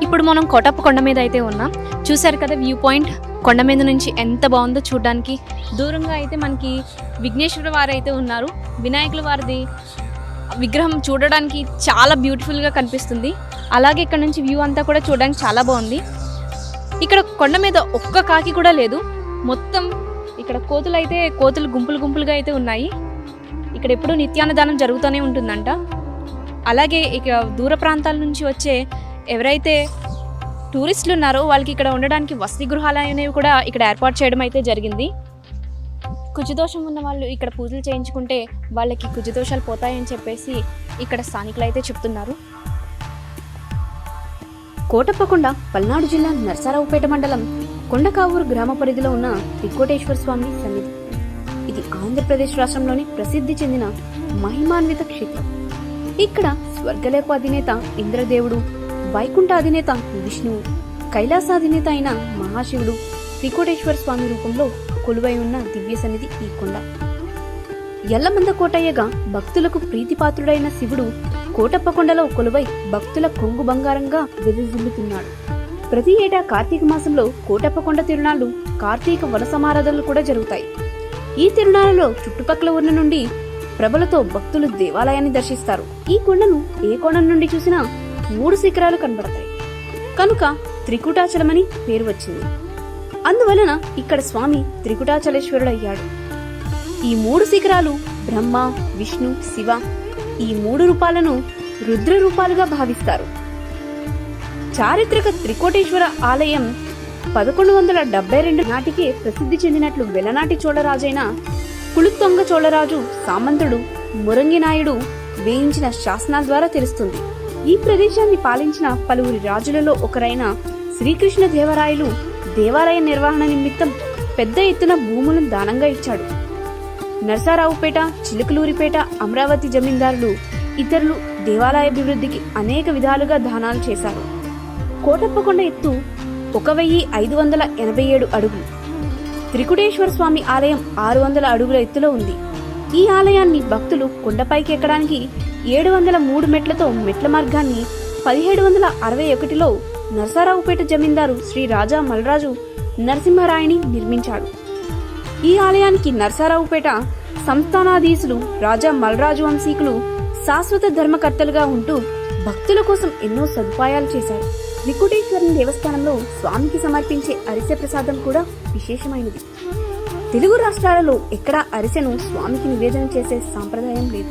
ఇప్పుడు మనం కోటప్ప కొండ మీద అయితే ఉన్నాం. చూసారు కదా వ్యూ పాయింట్, కొండ మీద నుంచి ఎంత బాగుందో చూడడానికి. దూరంగా అయితే మనకి విఘ్నేశ్వర వారు అయితే ఉన్నారు. వినాయకుల వారిది విగ్రహం చూడడానికి చాలా బ్యూటిఫుల్గా కనిపిస్తుంది. అలాగే ఇక్కడ నుంచి వ్యూ అంతా కూడా చూడడానికి చాలా బాగుంది. ఇక్కడ కొండ మీద ఒక్క కాకి కూడా లేదు. మొత్తం ఇక్కడ కోతులు గుంపులు గుంపులుగా అయితే ఉన్నాయి. ఇక్కడ ఎప్పుడూ నిత్యాన్నదానం జరుగుతూనే ఉంటుందంట. అలాగే ఇక దూర ప్రాంతాల నుంచి వచ్చే ఎవరైతే టూరిస్టులు ఉన్నారో వాళ్ళకి ఇక్కడ ఉండడానికి వసతి గృహాలు అనేవి కూడా ఇక్కడ ఏర్పాటు చేయడం అయితే జరిగింది. కుజదోషం ఉన్న వాళ్ళు ఇక్కడ పూజలు చేయించుకుంటే వాళ్ళకి కుజదోషాలు పోతాయని చెప్పేసి ఇక్కడ స్థానికులు అయితే చెప్తున్నారు. కోటప్పకొండ పల్నాడు జిల్లా నరసరావుపేట మండలం కొండకావూరు గ్రామ పరిధిలో ఉన్న త్రికోటేశ్వర స్వామి సన్నిధి. ఇది ఆంధ్రప్రదేశ్ రాష్ట్రంలోని ప్రసిద్ధి చెందిన మహిమాన్విత క్షేత్రం. ఇక్కడ స్వర్గలోక అధినేత ఇంద్రదేవుడు, వైకుంఠ అధినేత విష్ణువు, కైలాసాధినేత అయిన మహాశివుడు త్రికోటేశ్వర స్వామి రూపంలో కొలువై ఉన్న దివ్య సన్నిధి ఈ కొండ. ఎల్లమంద కోటయ్యగా భక్తులకు ప్రీతిపాత్రుడైన శివుడు కోటప్పకొండలో కొలువై భక్తుల కొంగు బంగారంగా వెదజిల్లుతున్నాడు. ప్రతి ఏటా కార్తీక మాసంలో కోటప్పకొండ తిరునాళ్లు, కార్తీక వన సమారాధనలు కూడా జరుగుతాయి. ఈ తిరునాళ్లలో చుట్టుపక్కల ఊర్ల నుండి ప్రభలతో భక్తులు దేవాలయాన్ని దర్శిస్తారు. ఈ కొండను ఏ కోణం నుండి చూసినా 3 శిఖరాలు కనబడతాయి కనుక త్రికుటాచలమని పేరు వచ్చింది. అందువలన ఇక్కడ స్వామి త్రికుటాచలేశ్వరుడయ్యాడు. ఈ 3 శిఖరాలు బ్రహ్మ, విష్ణు, శివ ఈ 3 రూపాలను రుద్ర రూపాలుగా భావిస్తారు. చారిత్రక త్రికోటేశ్వర ఆలయం 1172 నాటికే ప్రసిద్ధి చెందినట్లు వెలనాటి చోళరాజైన కులుత్తొంగ చోళరాజు సామంతుడు మురంగినాయుడు వేయించిన శాసనాల ద్వారా తెలుస్తుంది. ఈ ప్రదేశాన్ని పాలించిన పలువురి రాజులలో ఒకరైన శ్రీకృష్ణ దేవరాయలు దేవాలయ నిర్వహణ నిమిత్తం పెద్ద ఎత్తున భూములను దానంగా ఇచ్చాడు. నరసరావుపేట, చిలుకలూరిపేట, అమరావతి జమీందారులు ఇతరులు దేవాలయాభివృద్ధికి అనేక విధాలుగా దానాలు చేశారు. కోటప్పకొండ ఎత్తు 1587 అడుగులు. త్రికుటేశ్వర స్వామి ఆలయం 600 అడుగుల ఎత్తులో ఉంది. ఈ ఆలయాన్ని భక్తులు కొండపైకి ఎక్కడానికి 703 మెట్లతో మెట్ల మార్గాన్ని 1761లో నరసరావుపేట జమీందారు శ్రీ రాజా మల్రాజు నరసింహరాయని నిర్మించాడు. ఈ ఆలయానికి నరసరావుపేట సంస్థానాధీశులు రాజా మల్రాజు వంశీకులు శాశ్వత ధర్మకర్తలుగా ఉంటూ భక్తుల కోసం ఎన్నో సదుపాయాలు చేశారు. త్రికుటేశ్వరుని దేవస్థానంలో స్వామికి సమర్పించే అరిసె ప్రసాదం కూడా విశేషమైనది. తెలుగు రాష్ట్రాలలో ఎక్కడా అరిసెను స్వామికి నివేదన చేసే సాంప్రదాయం లేదు.